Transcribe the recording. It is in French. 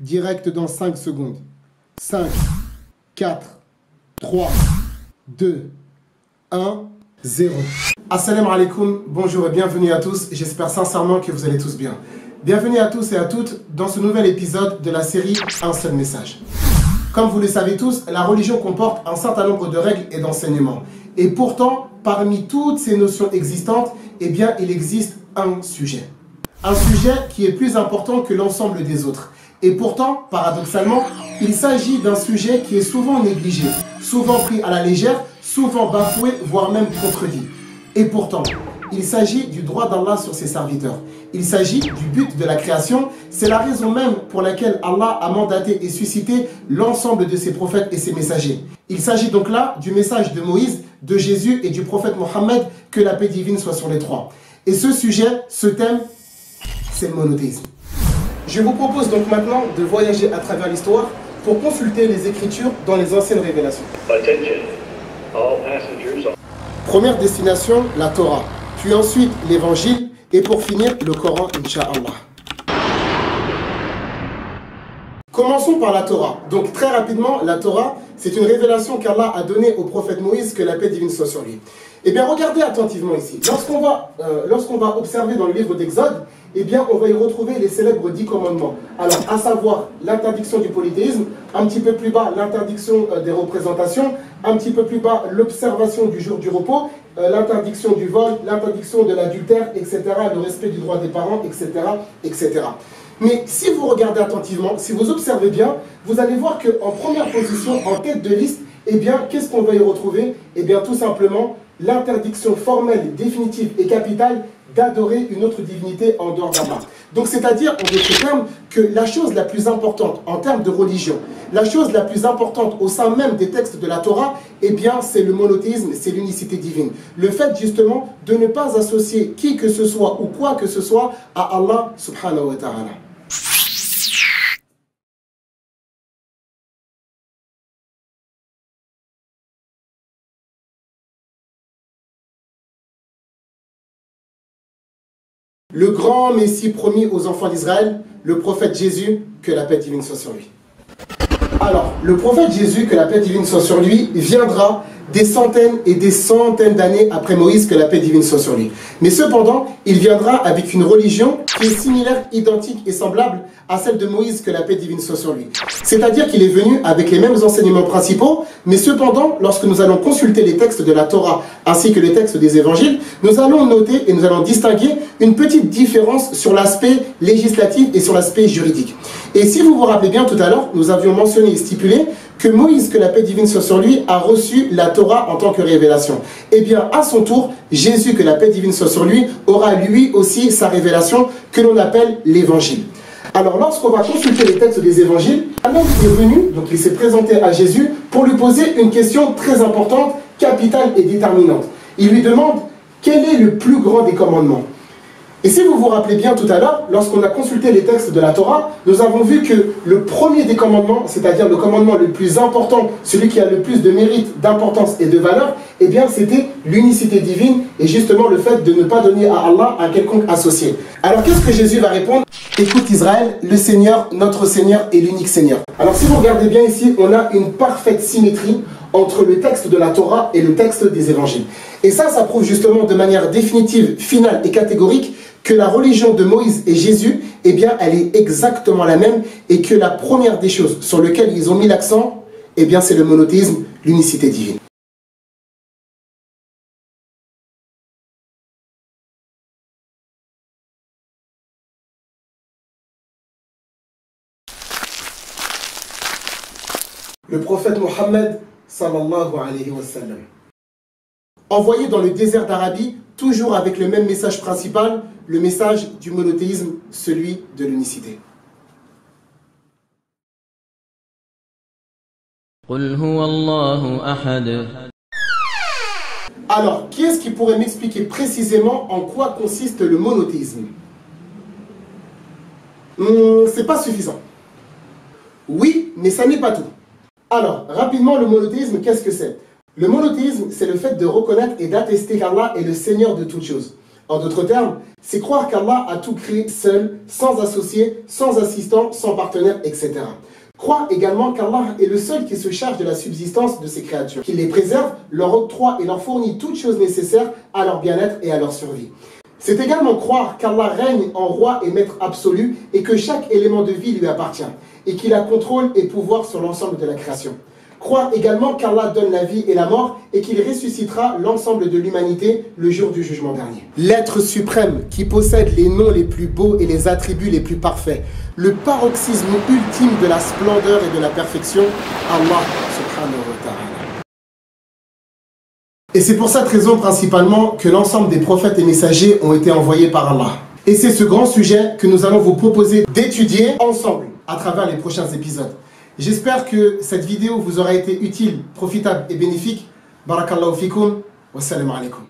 direct dans 5 secondes. 5, 4, 3, 2, 1, 0. Assalamu alaikum, bonjour et bienvenue à tous. J'espère sincèrement que vous allez tous bien. Bienvenue à tous et à toutes dans ce nouvel épisode de la série Un seul message. Comme vous le savez tous, la religion comporte un certain nombre de règles et d'enseignements. Et pourtant, parmi toutes ces notions existantes, eh bien, il existe un sujet. Un sujet qui est plus important que l'ensemble des autres. Et pourtant, paradoxalement, il s'agit d'un sujet qui est souvent négligé, souvent pris à la légère, souvent bafoué, voire même contredit. Et pourtant, il s'agit du droit d'Allah sur ses serviteurs. Il s'agit du but de la création. C'est la raison même pour laquelle Allah a mandaté et suscité l'ensemble de ses prophètes et ses messagers. Il s'agit donc là du message de Moïse, de Jésus et du prophète Mohammed, que la paix divine soit sur les trois. Et ce sujet, ce thème, c'est le monothéisme. Je vous propose donc maintenant de voyager à travers l'histoire pour consulter les Écritures dans les anciennes révélations. Première destination, la Torah, puis ensuite l'Évangile et pour finir le Coran, Inch'Allah. Commençons par la Torah. Donc très rapidement, la Torah, c'est une révélation qu'Allah a donnée au prophète Moïse, que la paix divine soit sur lui. Eh bien, regardez attentivement ici. Lorsqu'on va observer dans le livre d'Exode, eh bien, on va y retrouver les célèbres 10 commandements. Alors, à savoir l'interdiction du polythéisme, un petit peu plus bas, l'interdiction des représentations, un petit peu plus bas, l'observation du jour du repos, l'interdiction du vol, l'interdiction de l'adultère, etc., le respect du droit des parents, etc., etc. Mais si vous regardez attentivement, si vous observez bien, vous allez voir qu'en première position, en tête de liste, eh bien, qu'est-ce qu'on va y retrouver? Eh bien, tout simplement, l'interdiction formelle, définitive et capitale d'adorer une autre divinité en dehors d'Allah. Donc, c'est-à-dire, en d'autres termes, que la chose la plus importante en termes de religion, la chose la plus importante au sein même des textes de la Torah, eh bien, c'est le monothéisme, c'est l'unicité divine. Le fait, justement, de ne pas associer qui que ce soit ou quoi que ce soit à Allah, subhanahu wa ta'ala. Le grand Messie promis aux enfants d'Israël, le prophète Jésus, que la paix divine soit sur lui. Alors, le prophète Jésus, que la paix divine soit sur lui, viendra des centaines et des centaines d'années après Moïse, que la paix divine soit sur lui. Mais cependant, il viendra avec une religion qui est similaire, identique et semblable à celle de Moïse, que la paix divine soit sur lui. C'est-à-dire qu'il est venu avec les mêmes enseignements principaux, mais cependant, lorsque nous allons consulter les textes de la Torah ainsi que les textes des évangiles, nous allons noter et nous allons distinguer une petite différence sur l'aspect législatif et sur l'aspect juridique. Et si vous vous rappelez bien tout à l'heure, nous avions mentionné et stipulé que Moïse, que la paix divine soit sur lui, a reçu la Torah en tant que révélation. Et bien, à son tour, Jésus, que la paix divine soit sur lui, aura lui aussi sa révélation que l'on appelle l'évangile. Alors, lorsqu'on va consulter les textes des évangiles, un homme est venu, donc il s'est présenté à Jésus pour lui poser une question très importante, capitale et déterminante. Il lui demande, quel est le plus grand des commandements? Et si vous vous rappelez bien tout à l'heure, lorsqu'on a consulté les textes de la Torah, nous avons vu que le premier des commandements, c'est-à-dire le commandement le plus important, celui qui a le plus de mérite, d'importance et de valeur, eh bien c'était l'unicité divine et justement le fait de ne pas donner à Allah un quelconque associé. Alors qu'est-ce que Jésus va répondre? Écoute Israël, le Seigneur, notre Seigneur est l'unique Seigneur. Alors si vous regardez bien ici, on a une parfaite symétrie entre le texte de la Torah et le texte des évangiles. Et ça prouve justement de manière définitive, finale et catégorique que la religion de Moïse et Jésus, eh bien, elle est exactement la même et que la première des choses sur lesquelles ils ont mis l'accent, eh bien, c'est le monothéisme, l'unicité divine. Le prophète Mohammed, sallallahu alayhi wa sallam, envoyé dans le désert d'Arabie, toujours avec le même message principal, le message du monothéisme, celui de l'unicité. Alors, qui est-ce qui pourrait m'expliquer précisément en quoi consiste le monothéisme? C'est pas suffisant. Oui, mais ça n'est pas tout. Alors, rapidement, le monothéisme, qu'est-ce que c'est? Le monothéisme, c'est le fait de reconnaître et d'attester qu'Allah est le Seigneur de toutes choses. En d'autres termes, c'est croire qu'Allah a tout créé seul, sans associé, sans assistant, sans partenaire, etc. Croire également qu'Allah est le seul qui se charge de la subsistance de ses créatures, qu'il les préserve, leur octroie et leur fournit toutes choses nécessaires à leur bien-être et à leur survie. C'est également croire qu'Allah règne en roi et maître absolu et que chaque élément de vie lui appartient et qu'il a contrôle et pouvoir sur l'ensemble de la création. Croire également qu'Allah donne la vie et la mort et qu'il ressuscitera l'ensemble de l'humanité le jour du jugement dernier. L'être suprême qui possède les noms les plus beaux et les attributs les plus parfaits, le paroxysme ultime de la splendeur et de la perfection, Allah subhanahu wa ta'ala. Et c'est pour cette raison principalement que l'ensemble des prophètes et messagers ont été envoyés par Allah. Et c'est ce grand sujet que nous allons vous proposer d'étudier ensemble à travers les prochains épisodes. J'espère que cette vidéo vous aura été utile, profitable et bénéfique. Barakallahu fikum. Wassalamu alaikum.